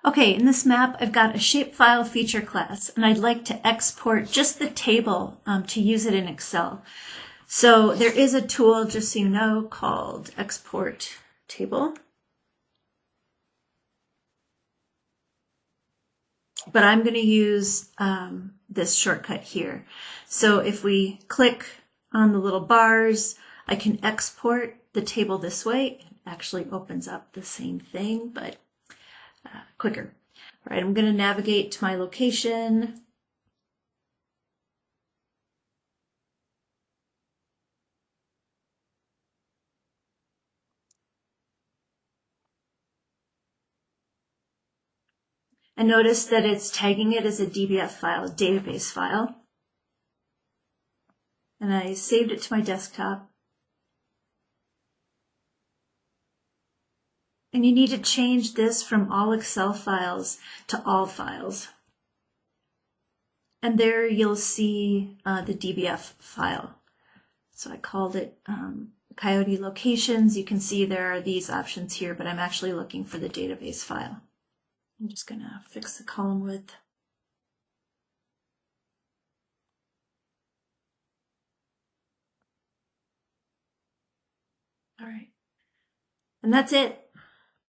Okay, in this map, I've got a shapefile feature class, and I'd like to export just the table to use it in Excel. So there is a tool, just so you know, called Export Table. But I'm going to use this shortcut here. So if we click on the little bars, I can export the table this way. It actually opens up the same thing, but quicker. All right, I'm going to navigate to my location. And notice that it's tagging it as a DBF file, a database file. And I saved it to my desktop. And you need to change this from all Excel files to all files. And there you'll see the DBF file. So I called it Coyote Locations. You can see there are these options here, but I'm actually looking for the database file. I'm just going to fix the column width. All right. And that's it.